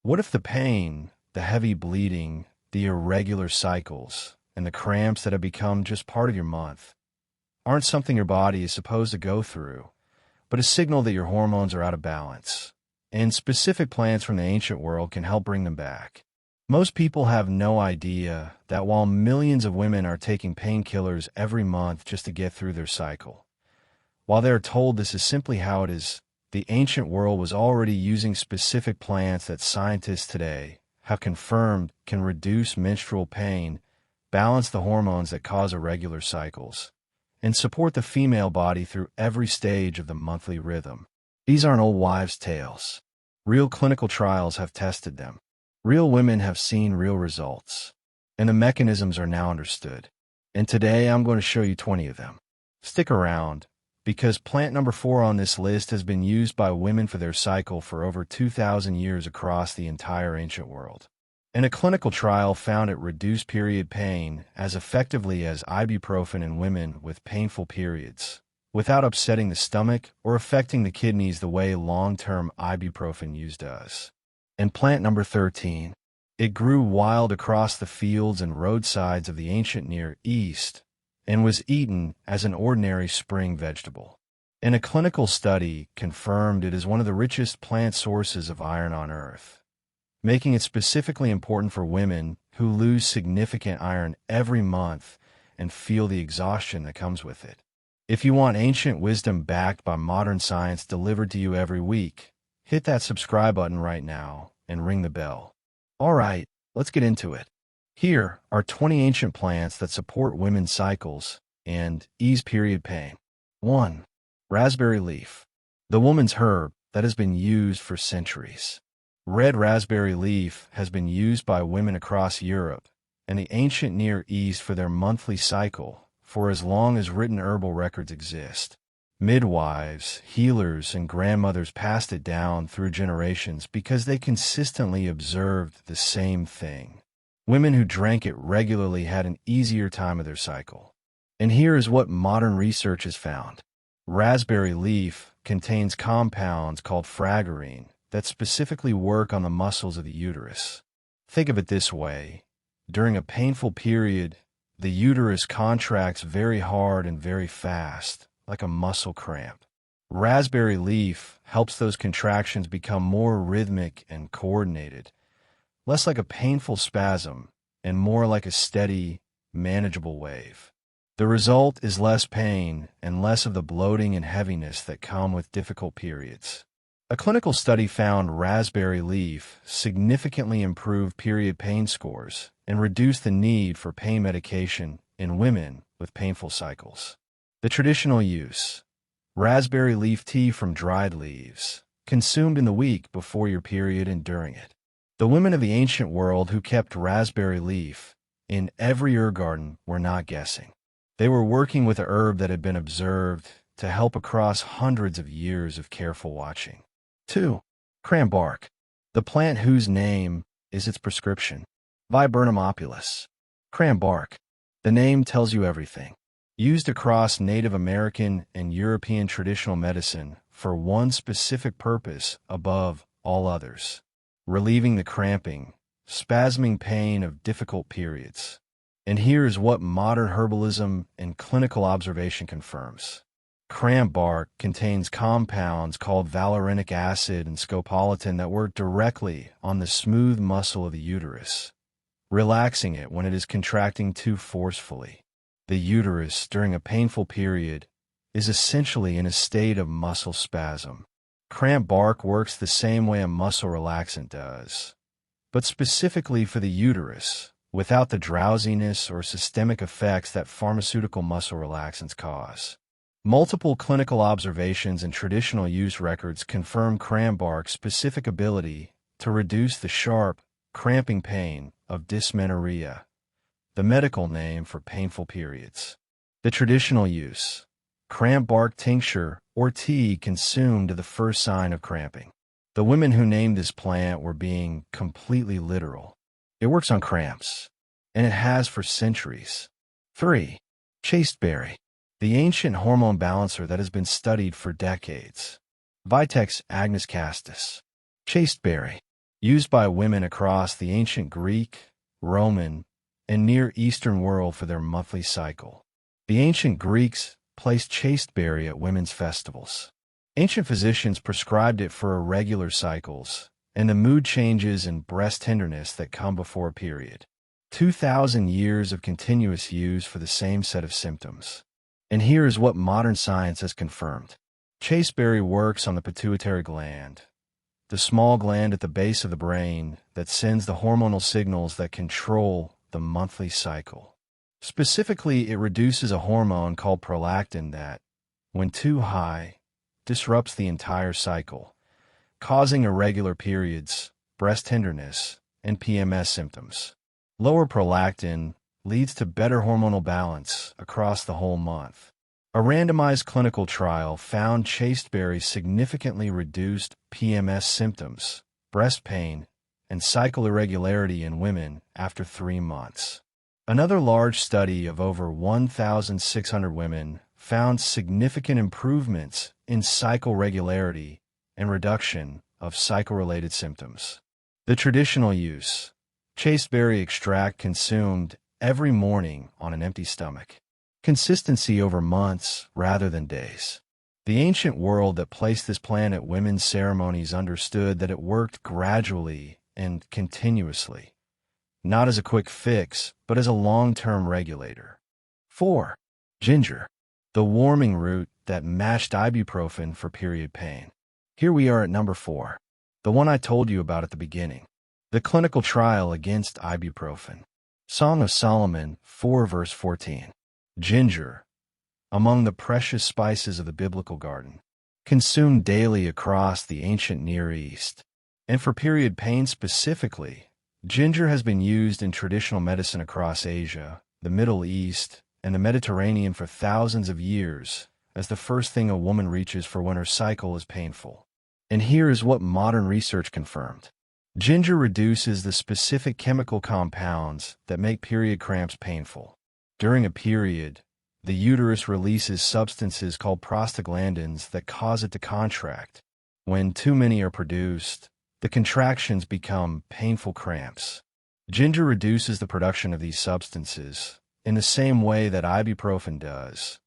What if the pain, the heavy bleeding, the irregular cycles, and the cramps that have become just part of your month aren't something your body is supposed to go through, but a signal that your hormones are out of balance? And specific plants from the ancient world can help bring them back. Most people have no idea that while millions of women are taking painkillers every month just to get through their cycle, while they are told this is simply how it is, the ancient world was already using specific plants that scientists today have confirmed can reduce menstrual pain, balance the hormones that cause irregular cycles, and support the female body through every stage of the monthly rhythm. These aren't old wives' tales. Real clinical trials have tested them. Real women have seen real results, and the mechanisms are now understood. And today I'm going to show you 20 of them. Stick around, because plant number 4 on this list has been used by women for their cycle for over 2,000 years across the entire ancient world. And a clinical trial found it reduced period pain as effectively as ibuprofen in women with painful periods, without upsetting the stomach or affecting the kidneys the way long-term ibuprofen use does. And plant number 13. It grew wild across the fields and roadsides of the ancient Near East and was eaten as an ordinary spring vegetable. And a clinical study confirmed it is one of the richest plant sources of iron on Earth, making it specifically important for women who lose significant iron every month and feel the exhaustion that comes with it. If you want ancient wisdom backed by modern science delivered to you every week, hit that subscribe button right now and ring the bell. All right, let's get into it. Here are 20 ancient plants that support women's cycles and ease period pain. 1. Raspberry leaf. The woman's herb that has been used for centuries. Red raspberry leaf has been used by women across Europe and the ancient Near East for their monthly cycle for as long as written herbal records exist. Midwives, healers, and grandmothers passed it down through generations because they consistently observed the same thing. Women who drank it regularly had an easier time of their cycle. And here is what modern research has found. Raspberry leaf contains compounds called fragorine that specifically work on the muscles of the uterus. Think of it this way. During a painful period, the uterus contracts very hard and very fast, like a muscle cramp. Raspberry leaf helps those contractions become more rhythmic and coordinated, less like a painful spasm and more like a steady, manageable wave. The result is less pain and less of the bloating and heaviness that come with difficult periods. A clinical study found raspberry leaf significantly improved period pain scores and reduced the need for pain medication in women with painful cycles. The traditional use. Raspberry leaf tea from dried leaves, consumed in the week before your period and during it. The women of the ancient world who kept raspberry leaf in every herb garden were not guessing. They were working with a herb that had been observed to help across hundreds of years of careful watching. 2. Cramp bark. The plant whose name is its prescription. Viburnum opulus. Cramp bark. The name tells you everything. Used across Native American and European traditional medicine for one specific purpose above all others: relieving the cramping, spasming pain of difficult periods. And here is what modern herbalism and clinical observation confirms. Cramp bark contains compounds called valerianic acid and scopolamine that work directly on the smooth muscle of the uterus, relaxing it when it is contracting too forcefully. The uterus, during a painful period, is essentially in a state of muscle spasm. Cramp bark works the same way a muscle relaxant does, but specifically for the uterus, without the drowsiness or systemic effects that pharmaceutical muscle relaxants cause. Multiple clinical observations and traditional use records confirm cramp bark's specific ability to reduce the sharp, cramping pain of dysmenorrhea, the medical name for painful periods. The traditional use. Cramp bark tincture or tea consumed to the first sign of cramping. The women who named this plant were being completely literal. It works on cramps, and it has for centuries. 3. Chasteberry. The ancient hormone balancer that has been studied for decades. Vitex agnus castus. Chasteberry. used by women across the ancient Greek, Roman, and Near Eastern world for their monthly cycle. The ancient Greeks placed chasteberry at women's festivals. Ancient physicians prescribed it for irregular cycles and the mood changes and breast tenderness that come before a period. 2,000 years of continuous use for the same set of symptoms. And here is what modern science has confirmed. Chasteberry works on the pituitary gland, the small gland at the base of the brain that sends the hormonal signals that control the monthly cycle. Specifically, it reduces a hormone called prolactin that, when too high, disrupts the entire cycle, causing irregular periods, breast tenderness, and PMS symptoms. Lower prolactin leads to better hormonal balance across the whole month. A randomized clinical trial found chasteberry significantly reduced PMS symptoms, breast pain, and cycle irregularity in women after 3 months. Another large study of over 1,600 women found significant improvements in cycle regularity and reduction of cycle-related symptoms. The traditional use: chasteberry extract consumed every morning on an empty stomach. Consistency over months rather than days. The ancient world that placed this plant at women's ceremonies understood that it worked gradually and continuously, not as a quick fix, but as a long-term regulator. 4. Ginger, the warming root that matched ibuprofen for period pain. Here we are at number 4, the one I told you about at the beginning. The clinical trial against ibuprofen. Song of Solomon 4 verse 14. Ginger, among the precious spices of the biblical garden, consumed daily across the ancient Near East. And for period pain specifically, ginger has been used in traditional medicine across Asia, the Middle East, and the Mediterranean for thousands of years as the first thing a woman reaches for when her cycle is painful. And here is what modern research confirmed. Ginger reduces the specific chemical compounds that make period cramps painful. During a period, the uterus releases substances called prostaglandins that cause it to contract. When too many are produced, the contractions become painful cramps. Ginger reduces the production of these substances in the same way that ibuprofen does,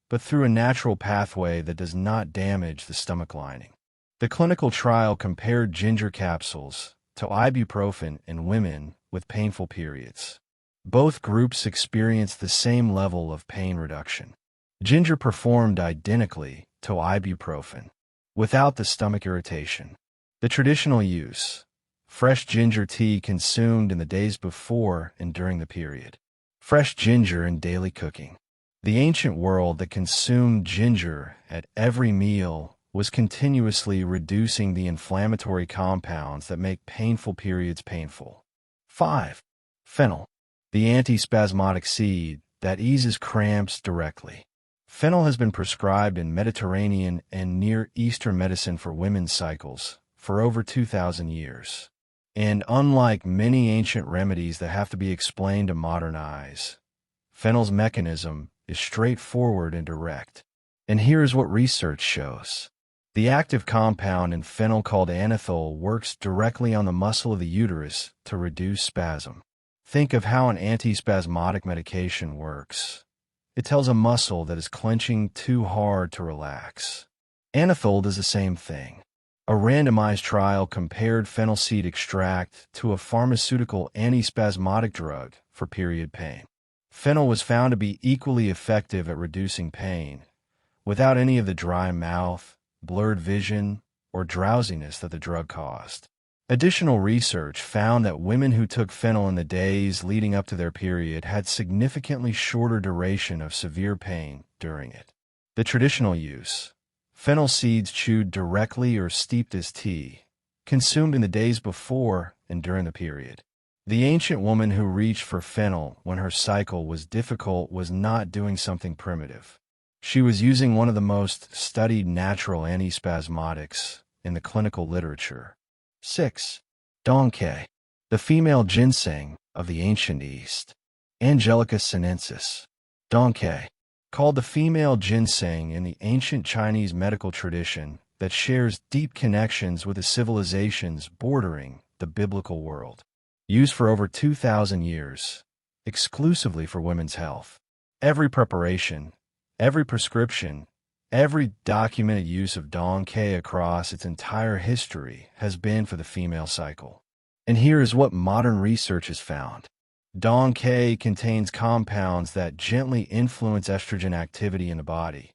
but through a natural pathway that does not damage the stomach lining. The clinical trial compared ginger capsules to ibuprofen in women with painful periods. Both groups experienced the same level of pain reduction. Ginger performed identically to ibuprofen, without the stomach irritation. The traditional use: fresh ginger tea consumed in the days before and during the period. Fresh ginger in daily cooking. The ancient world that consumed ginger at every meal was continuously reducing the inflammatory compounds that make painful periods painful. 5. Fennel, the antispasmodic seed that eases cramps directly. Fennel has been prescribed in Mediterranean and Near Eastern medicine for women's cycles for over 2,000 years. And unlike many ancient remedies that have to be explained to modern eyes, Fennel's mechanism is straightforward and direct. And here's what research shows. The active compound in fennel called anethol works directly on the muscle of the uterus to reduce spasm. Think of how an antispasmodic medication works. It tells a muscle that is clenching too hard to relax. Anethol does the same thing. A randomized trial compared fennel seed extract to a pharmaceutical antispasmodic drug for period pain. Fennel was found to be equally effective at reducing pain, without any of the dry mouth, blurred vision, or drowsiness that the drug caused. Additional research found that women who took fennel in the days leading up to their period had significantly shorter duration of severe pain during it. The traditional use: fennel seeds chewed directly or steeped as tea, consumed in the days before and during the period. The ancient woman who reached for fennel when her cycle was difficult was not doing something primitive. She was using one of the most studied natural antispasmodics in the clinical literature. 6. Dong Quai, the female ginseng of the ancient East. Angelica sinensis. Dong Quai, called the female ginseng in the ancient Chinese medical tradition that shares deep connections with the civilizations bordering the biblical world. Used for over 2,000 years, exclusively for women's health. Every preparation, every prescription, every documented use of Dong Quai across its entire history has been for the female cycle. And here is what modern research has found. Dong Quai contains compounds that gently influence estrogen activity in the body,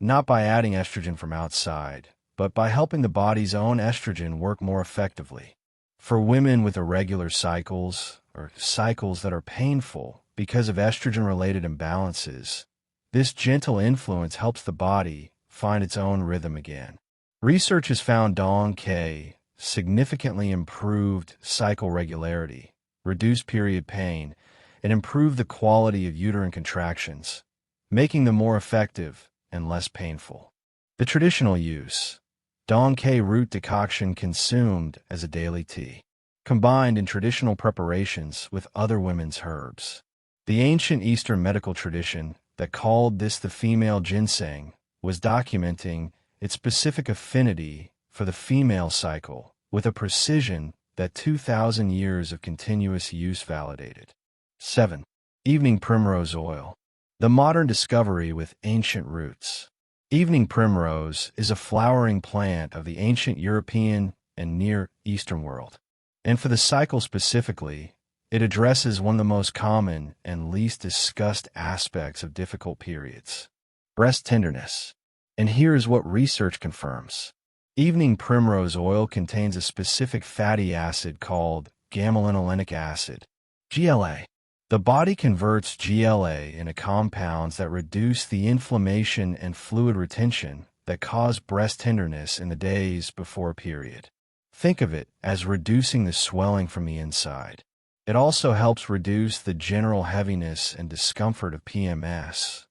not by adding estrogen from outside, but by helping the body's own estrogen work more effectively. For women with irregular cycles, or cycles that are painful because of estrogen-related imbalances, this gentle influence helps the body find its own rhythm again. Research has found Dong Quai significantly improved cycle regularity, reduced period pain, and improved the quality of uterine contractions, making them more effective and less painful. The traditional use: Dong Quai root decoction consumed as a daily tea, combined in traditional preparations with other women's herbs. The ancient Eastern medical tradition that called this the female ginseng was documenting its specific affinity for the female cycle with a precision that 2,000 years of continuous use validated. 7. Evening Primrose Oil. The modern discovery with ancient roots. Evening Primrose is a flowering plant of the ancient European and Near Eastern world. And for the cycle specifically, it addresses one of the most common and least discussed aspects of difficult periods: breast tenderness. And here is what research confirms. Evening Primrose oil contains a specific fatty acid called gamma-linolenic acid, GLA. The body converts GLA into compounds that reduce the inflammation and fluid retention that cause breast tenderness in the days before a period. Think of it as reducing the swelling from the inside. It also helps reduce the general heaviness and discomfort of PMS,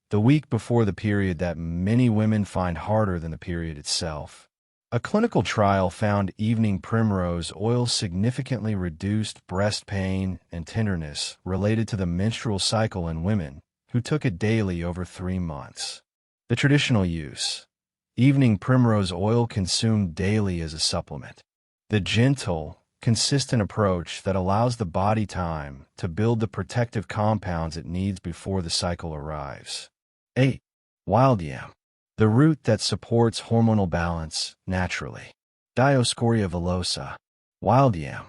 the week before the period that many women find harder than the period itself. A clinical trial found Evening Primrose oil significantly reduced breast pain and tenderness related to the menstrual cycle in women who took it daily over 3 months. The traditional use: Evening Primrose oil consumed daily as a supplement. The gentle, consistent approach that allows the body time to build the protective compounds it needs before the cycle arrives. 8. Wild Yam. The root that supports hormonal balance naturally. Dioscorea villosa. Wild Yam.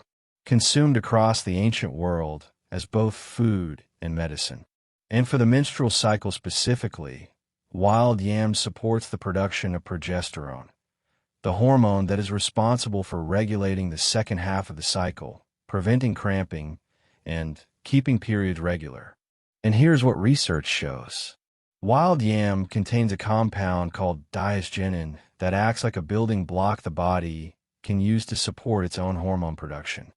Consumed across the ancient world as both food and medicine. And for the menstrual cycle specifically, Wild Yam supports the production of progesterone, the hormone that is responsible for regulating the second half of the cycle, preventing cramping, and keeping periods regular. And here's what research shows. Wild Yam contains a compound called diosgenin that acts like a building block the body can use to support its own hormone production.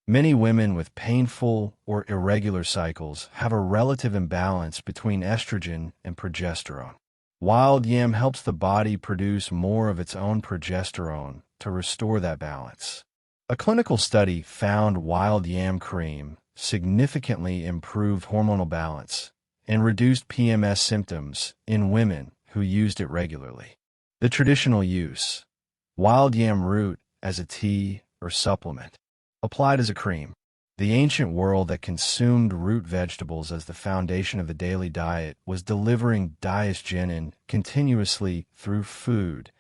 Many women with painful or irregular cycles have a relative imbalance between estrogen and progesterone. Wild Yam helps the body produce more of its own progesterone to restore that balance. A clinical study found Wild Yam cream significantly improved hormonal balance and reduced PMS symptoms in women who used it regularly. The traditional use: Wild Yam root as a tea or supplement, applied as a cream. The ancient world that consumed root vegetables as the foundation of the daily diet was delivering diosgenin continuously through food,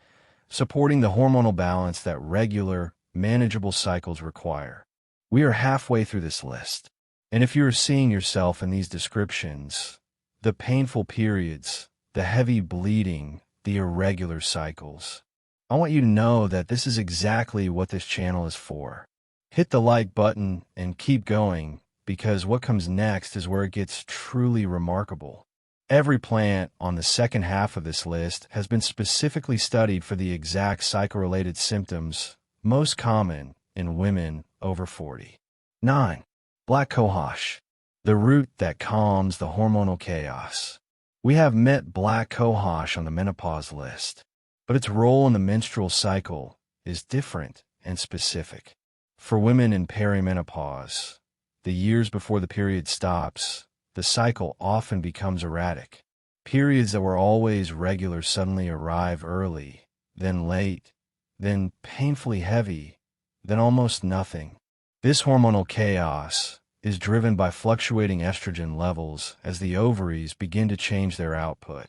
supporting the hormonal balance that regular, manageable cycles require. We are halfway through this list. And if you are seeing yourself in these descriptions, the painful periods, the heavy bleeding, the irregular cycles, I want you to know that this is exactly what this channel is for. Hit the like button and keep going, because what comes next is where it gets truly remarkable. Every plant on the second half of this list has been specifically studied for the exact cycle-related symptoms most common in women over 40. 9. Black Cohosh, the root that calms the hormonal chaos. We have met Black Cohosh on the menopause list, but its role in the menstrual cycle is different and specific. For women in perimenopause, the years before the period stops, the cycle often becomes erratic. Periods that were always regular suddenly arrive early, then late, then painfully heavy, than almost nothing. This hormonal chaos is driven by fluctuating estrogen levels as the ovaries begin to change their output.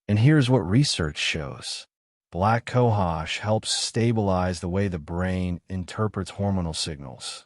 And here's what research shows. Black Cohosh helps stabilize the way the brain interprets hormonal signals,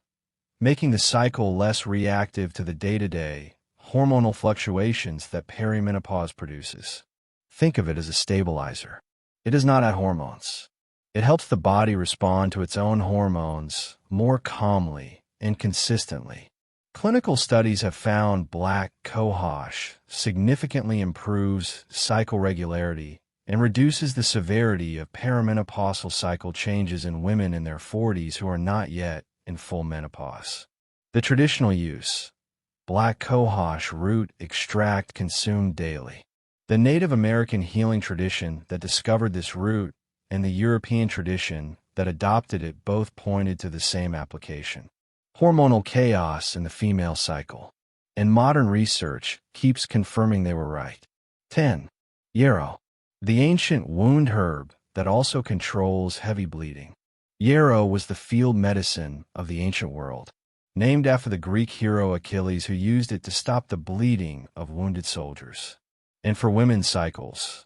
making the cycle less reactive to the day-to-day hormonal fluctuations that perimenopause produces. Think of it as a stabilizer. It does not add hormones. It helps the body respond to its own hormones more calmly and consistently. Clinical studies have found Black Cohosh significantly improves cycle regularity and reduces the severity of perimenopausal cycle changes in women in their 40s who are not yet in full menopause. The traditional use: Black Cohosh root extract consumed daily. The Native American healing tradition that discovered this root and the European tradition that adopted it both pointed to the same application: hormonal chaos in the female cycle. And modern research keeps confirming they were right. 10. Yarrow, the ancient wound herb that also controls heavy bleeding. Yarrow was the field medicine of the ancient world, named after the Greek hero Achilles, who used it to stop the bleeding of wounded soldiers. And for women's cycles,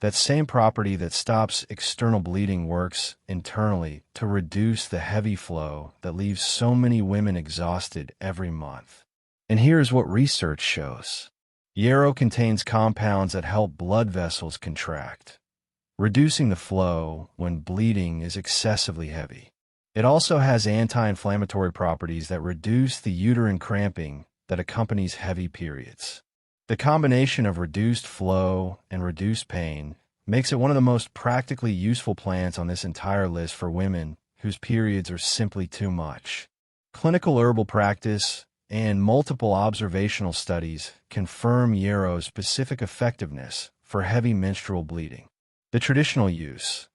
that same property that stops external bleeding works internally to reduce the heavy flow that leaves so many women exhausted every month. And here's what research shows. Yarrow contains compounds that help blood vessels contract, reducing the flow when bleeding is excessively heavy. It also has anti-inflammatory properties that reduce the uterine cramping that accompanies heavy periods. The combination of reduced flow and reduced pain makes it one of the most practically useful plants on this entire list for women whose periods are simply too much. Clinical herbal practice and multiple observational studies confirm Yarrow's specific effectiveness for heavy menstrual bleeding. The traditional use: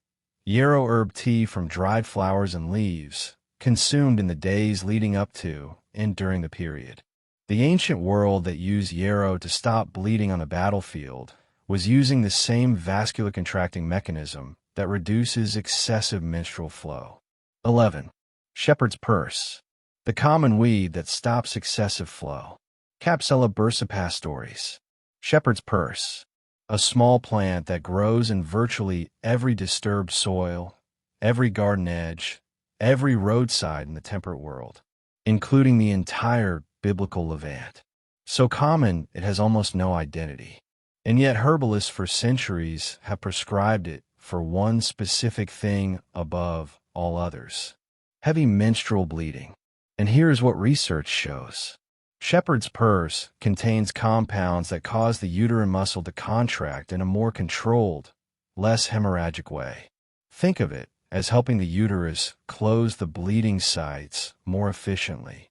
Yarrow herb tea from dried flowers and leaves, consumed in the days leading up to and during the period. The ancient world that used yarrow to stop bleeding on the battlefield was using the same vascular contracting mechanism that reduces excessive menstrual flow. 11. Shepherd's purse, the common weed that stops excessive flow. Capsella bursipastoris. Shepherd's purse, a small plant that grows in virtually every disturbed soil, every garden edge, every roadside in the temperate world, including the entire biblical Levant. So common it has almost no identity. And yet herbalists for centuries have prescribed it for one specific thing above all others: heavy menstrual bleeding. And here's what research shows. Shepherd's purse contains compounds that cause the uterine muscle to contract in a more controlled, less hemorrhagic way. Think of it as helping the uterus close the bleeding sites more efficiently.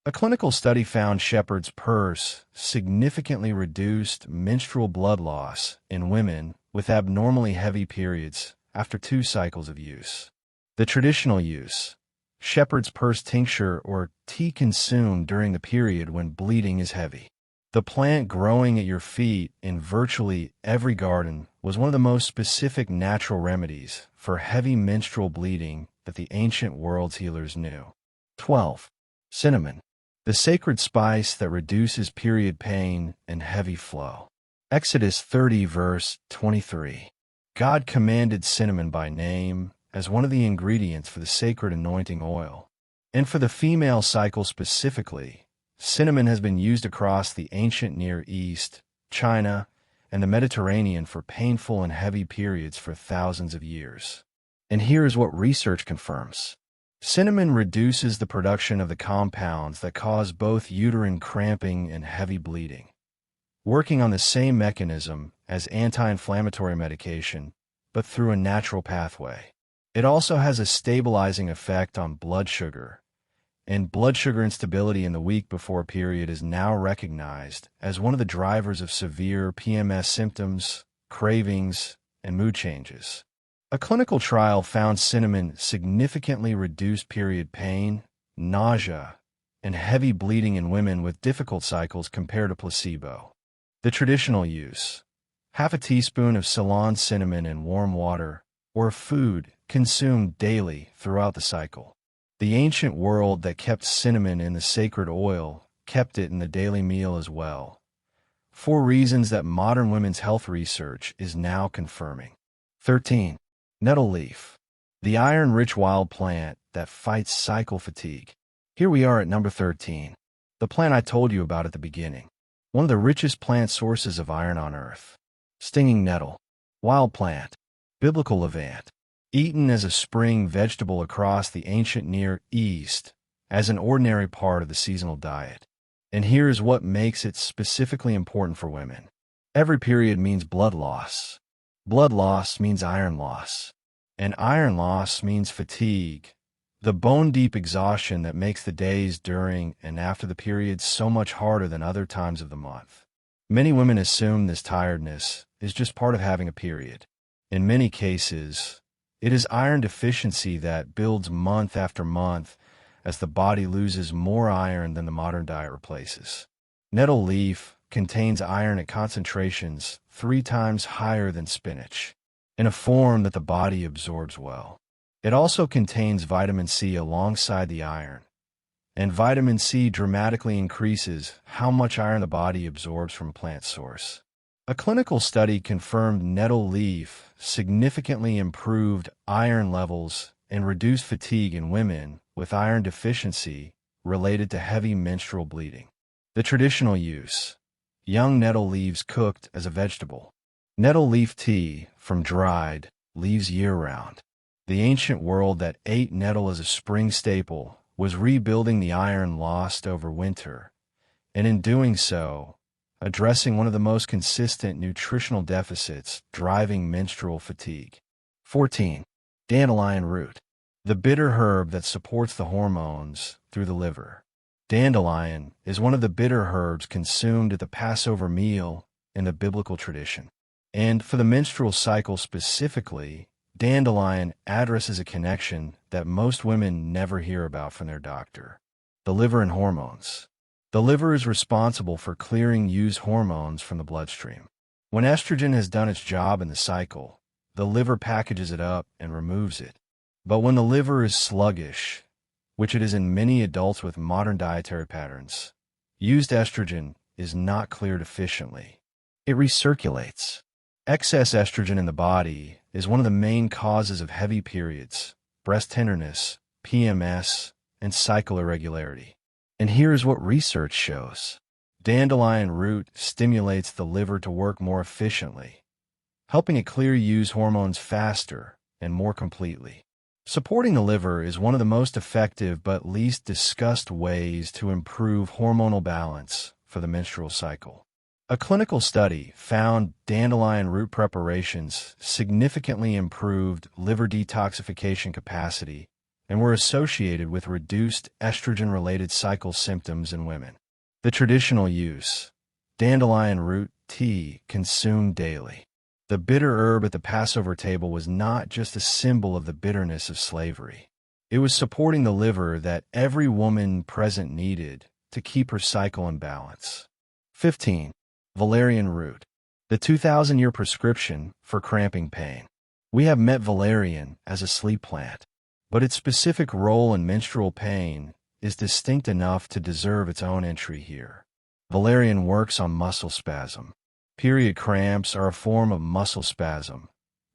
A clinical study found shepherd's purse significantly reduced menstrual blood loss in women with abnormally heavy periods after 2 cycles of use. The traditional use: shepherd's purse tincture or tea consumed during the period when bleeding is heavy. The plant growing at your feet in virtually every garden was one of the most specific natural remedies for heavy menstrual bleeding that the ancient world's healers knew. 12. Cinnamon, the sacred spice that reduces period pain and heavy flow. Exodus 30 verse 23. God commanded cinnamon by name as one of the ingredients for the sacred anointing oil. And for the female cycle specifically, cinnamon has been used across the ancient Near East, China, and the Mediterranean for painful and heavy periods for thousands of years. And here's what research confirms. Cinnamon reduces the production of the compounds that cause both uterine cramping and heavy bleeding, working on the same mechanism as anti-inflammatory medication, but through a natural pathway. It also has a stabilizing effect on blood sugar, and blood sugar instability in the week before a period is now recognized as one of the drivers of severe PMS symptoms, cravings, and mood changes. A clinical trial found cinnamon significantly reduced period pain, nausea, and heavy bleeding in women with difficult cycles compared to placebo. The traditional use: half a teaspoon of Ceylon cinnamon in warm water or food consumed daily throughout the cycle. The ancient world that kept cinnamon in the sacred oil kept it in the daily meal as well. 4 reasons that modern women's health research is now confirming. 13. Nettle Leaf, the iron-rich wild plant that fights cycle fatigue. Here we are at number 13, the plant I told you about at the beginning. One of the richest plant sources of iron on Earth. Stinging nettle, wild plant, biblical levant, eaten as a spring vegetable across the ancient Near East as an ordinary part of the seasonal diet. And here's what makes it specifically important for women. Every period means blood loss. Blood loss means iron loss. And iron loss means fatigue, the bone-deep exhaustion that makes the days during and after the period so much harder than other times of the month. Many women assume this tiredness is just part of having a period. In many cases, it is iron deficiency that builds month after month as the body loses more iron than the modern diet replaces. Nettle leaf contains iron at concentrations 3 times higher than spinach, in a form that the body absorbs well. It also contains vitamin C alongside the iron, and vitamin C dramatically increases how much iron the body absorbs from a plant source. A clinical study confirmed nettle leaf significantly improved iron levels and reduced fatigue in women with iron deficiency related to heavy menstrual bleeding. The traditional use: young nettle leaves cooked as a vegetable. Nettle leaf tea from dried leaves year-round. The ancient world that ate nettle as a spring staple was rebuilding the iron lost over winter, and in doing so, addressing one of the most consistent nutritional deficits driving menstrual fatigue. 14. Dandelion root, the bitter herb that supports the hormones through the liver. Dandelion is one of the bitter herbs consumed at the Passover meal in the biblical tradition. And for the menstrual cycle specifically, dandelion addresses a connection that most women never hear about from their doctor: the liver and hormones. The liver is responsible for clearing used hormones from the bloodstream. When estrogen has done its job in the cycle, the liver packages it up and removes it. But when the liver is sluggish, which it is in many adults with modern dietary patterns, used estrogen is not cleared efficiently. It recirculates. Excess estrogen in the body is one of the main causes of heavy periods, breast tenderness, PMS, and cycle irregularity. And here's what research shows. Dandelion root stimulates the liver to work more efficiently, helping it clear used hormones faster and more completely. Supporting the liver is one of the most effective but least discussed ways to improve hormonal balance for the menstrual cycle. A clinical study found dandelion root preparations significantly improved liver detoxification capacity and were associated with reduced estrogen-related cycle symptoms in women. The traditional use: dandelion root tea consumed daily. The bitter herb at the Passover table was not just a symbol of the bitterness of slavery. It was supporting the liver that every woman present needed to keep her cycle in balance. 15. Valerian root, the 2,000-year prescription for cramping pain. We have met valerian as a sleep plant, but its specific role in menstrual pain is distinct enough to deserve its own entry here. Valerian works on muscle spasm. Period cramps are a form of muscle spasm,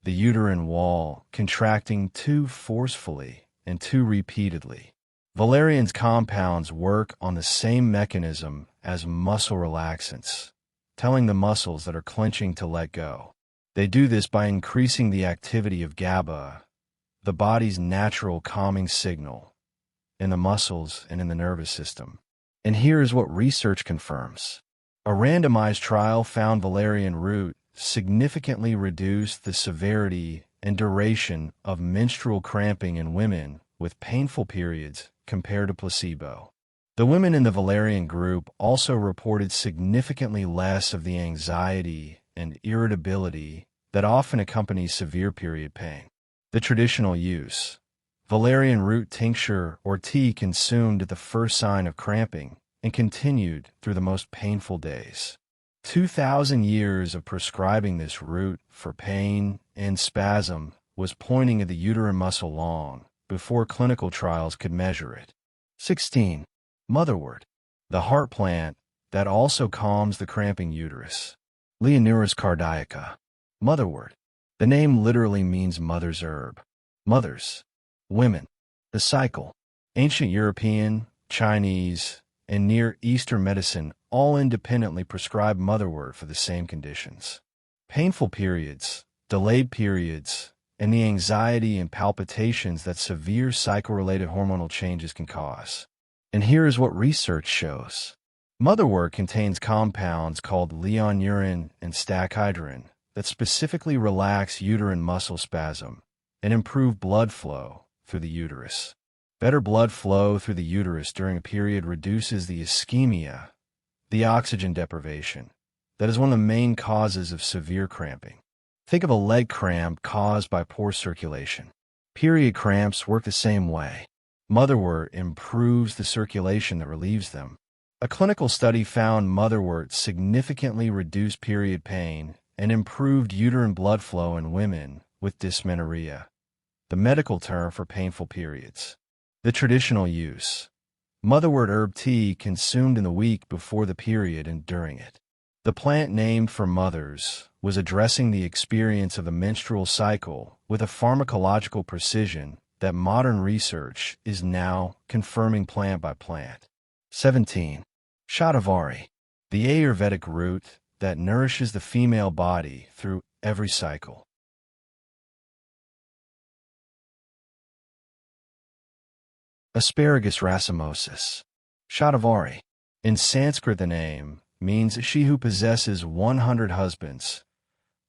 the uterine wall contracting too forcefully and too repeatedly. Valerian's compounds work on the same mechanism as muscle relaxants, telling the muscles that are clenching to let go. They do this by increasing the activity of GABA, the body's natural calming signal, in the muscles and in the nervous system. And here is what research confirms. A randomized trial found valerian root significantly reduced the severity and duration of menstrual cramping in women with painful periods compared to placebo. The women in the valerian group also reported significantly less of the anxiety and irritability that often accompanies severe period pain. The traditional use: valerian root tincture or tea consumed at the first sign of cramping and continued through the most painful days. 2,000 years of prescribing this root for pain and spasm was pointing at the uterine muscle long before clinical trials could measure it. 16. Motherwort, the heart plant that also calms the cramping uterus. Leonuris cardiaca. Motherwort. The name literally means mother's herb. Mothers. Women. The cycle. Ancient European, Chinese, and Near Eastern medicine all independently prescribe motherwort for the same conditions. Painful periods, delayed periods, and the anxiety and palpitations that severe cycle-related hormonal changes can cause. And here is what research shows. Motherwort contains compounds called leonurin and stachyderine that specifically relax uterine muscle spasm and improve blood flow through the uterus. Better blood flow through the uterus during a period reduces the ischemia, the oxygen deprivation, that is one of the main causes of severe cramping. Think of a leg cramp caused by poor circulation. Period cramps work the same way. Motherwort improves the circulation that relieves them. A clinical study found motherwort significantly reduced period pain and improved uterine blood flow in women with dysmenorrhea, the medical term for painful periods. The traditional use. Motherwort herb tea consumed in the week before the period and during it. The plant named for mothers was addressing the experience of the menstrual cycle with a pharmacological precision that modern research is now confirming plant by plant. 17. Shatavari, the Ayurvedic root that nourishes the female body through every cycle. Asparagus racemosus. Shatavari. In Sanskrit, the name means she who possesses 100 husbands,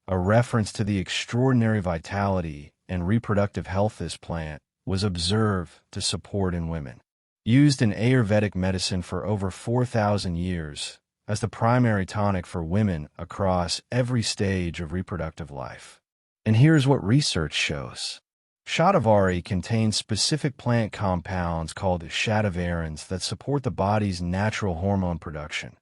a reference to the extraordinary vitality and reproductive health this plant was observed to support in women. Used in Ayurvedic medicine for over 4,000 years as the primary tonic for women across every stage of reproductive life. And here's what research shows. Shatavari contains specific plant compounds called shatavarins that support the body's natural hormone production,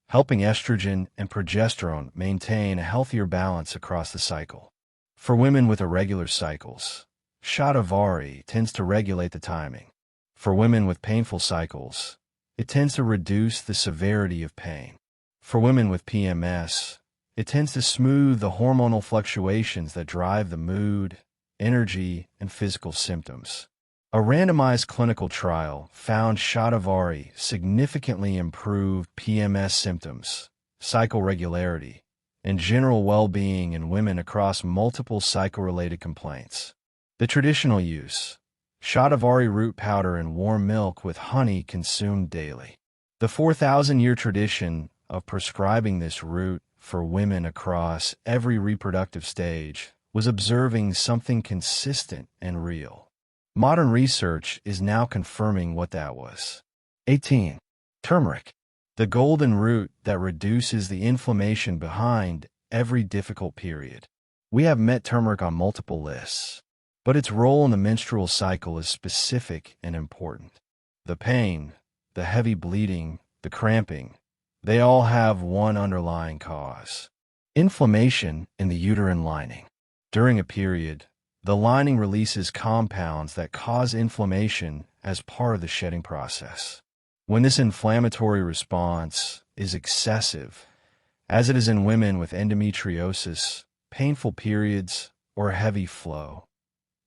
helping estrogen and progesterone maintain a healthier balance across the cycle. For women with irregular cycles, Shatavari tends to regulate the timing. For women with painful cycles, it tends to reduce the severity of pain. For women with PMS, it tends to smooth the hormonal fluctuations that drive the mood, energy, and physical symptoms. A randomized clinical trial found Shatavari significantly improved PMS symptoms, cycle regularity, and general well-being in women across multiple cycle-related complaints. The traditional use. Shatavari root powder in warm milk with honey consumed daily. The 4,000-year tradition of prescribing this root for women across every reproductive stage was observing something consistent and real. Modern research is now confirming what that was. 18. Turmeric, the golden root that reduces the inflammation behind every difficult period. We have met turmeric on multiple lists, but its role in the menstrual cycle is specific and important. The pain, the heavy bleeding, the cramping, they all have one underlying cause: inflammation in the uterine lining. During a period, the lining releases compounds that cause inflammation as part of the shedding process. When this inflammatory response is excessive, as it is in women with endometriosis, painful periods, or heavy flow,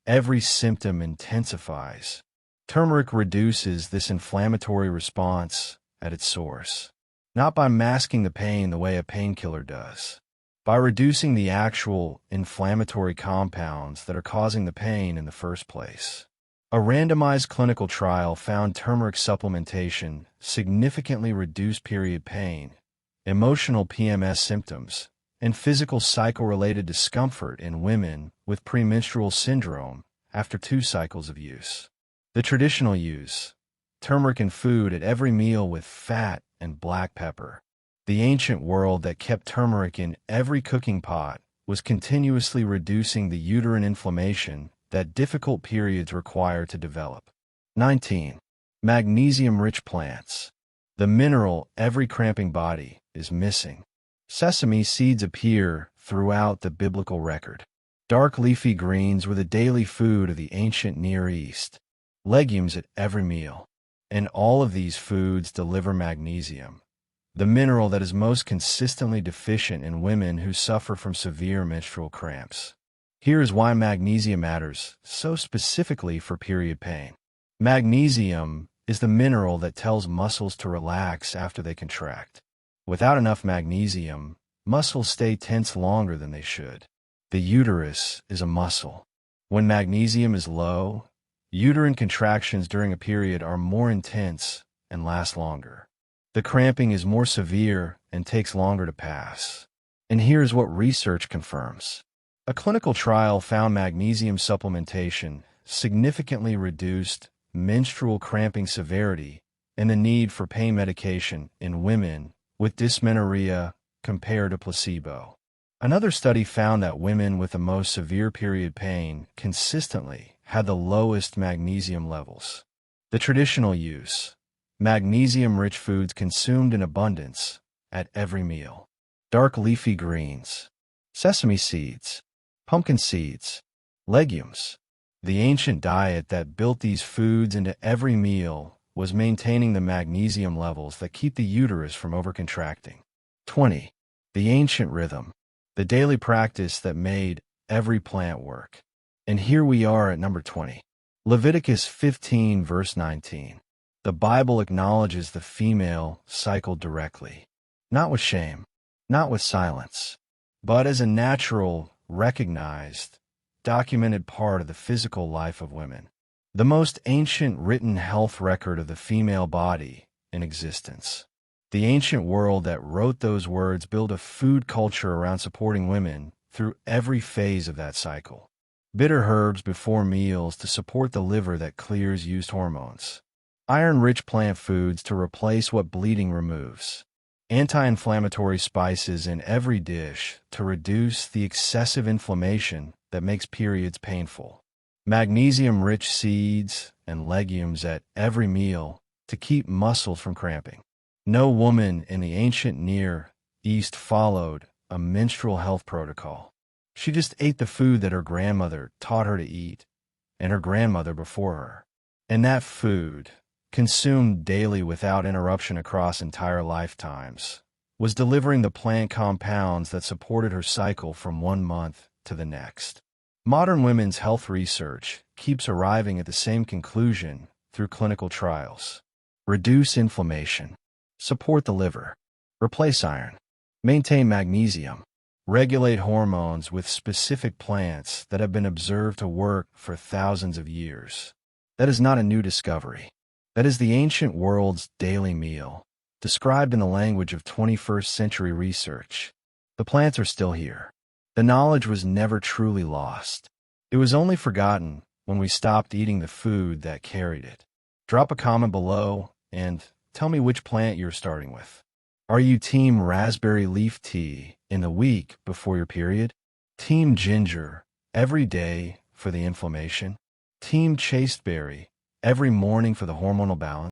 every symptom intensifies. Turmeric reduces this inflammatory response at its source, not by masking the pain the way a painkiller does, by reducing the actual inflammatory compounds that are causing the pain in the first place. A randomized clinical trial found turmeric supplementation significantly reduced period pain, emotional PMS symptoms, and physical cycle-related discomfort in women with premenstrual syndrome after 2 cycles of use. The traditional use. Turmeric in food at every meal with fat and black pepper. The ancient world that kept turmeric in every cooking pot was continuously reducing the uterine inflammation that difficult periods require to develop. 19. Magnesium-rich plants, the mineral every cramping body is missing. Sesame seeds appear throughout the biblical record. Dark leafy greens were the daily food of the ancient Near East. Legumes at every meal. And all of these foods deliver magnesium, the mineral that is most consistently deficient in women who suffer from severe menstrual cramps. Here is why magnesium matters so specifically for period pain. Magnesium is the mineral that tells muscles to relax after they contract. Without enough magnesium, muscles stay tense longer than they should. The uterus is a muscle. When magnesium is low, uterine contractions during a period are more intense and last longer. The cramping is more severe and takes longer to pass. And here's what research confirms. A clinical trial found magnesium supplementation significantly reduced menstrual cramping severity and the need for pain medication in women with dysmenorrhea compared to placebo. Another study found that women with the most severe period pain consistently had the lowest magnesium levels. The traditional use: magnesium-rich foods consumed in abundance at every meal. Dark leafy greens, sesame seeds, pumpkin seeds, legumes. The ancient diet that built these foods into every meal was maintaining the magnesium levels that keep the uterus from overcontracting. 20. The ancient rhythm, the daily practice that made every plant work. And here we are at number 20. Leviticus 15 verse 19. The Bible acknowledges the female cycle directly, not with shame, not with silence, but as a natural, recognized, documented part of the physical life of women. The most ancient written health record of the female body in existence. The ancient world that wrote those words built a food culture around supporting women through every phase of that cycle. Bitter herbs before meals to support the liver that clears used hormones. Iron-rich plant foods to replace what bleeding removes. Anti-inflammatory spices in every dish to reduce the excessive inflammation that makes periods painful. Magnesium-rich seeds and legumes at every meal to keep muscles from cramping. No woman in the ancient Near East followed a menstrual health protocol. She just ate the food that her grandmother taught her to eat, and her grandmother before her. And that food, consumed daily without interruption across entire lifetimes, was delivering the plant compounds that supported her cycle from one month to the next. Modern women's health research keeps arriving at the same conclusion through clinical trials. Reduce inflammation. Support the liver. Replace iron. Maintain magnesium. Regulate hormones with specific plants that have been observed to work for thousands of years. That is not a new discovery. That is the ancient world's daily meal, described in the language of 21st century research. The plants are still here. The knowledge was never truly lost. It was only forgotten when we stopped eating the food that carried it. Drop a comment below and tell me which plant you're starting with. Are you team raspberry leaf tea in the week before your period? Team ginger every day for the inflammation? Team chasteberry every morning for the hormonal balance?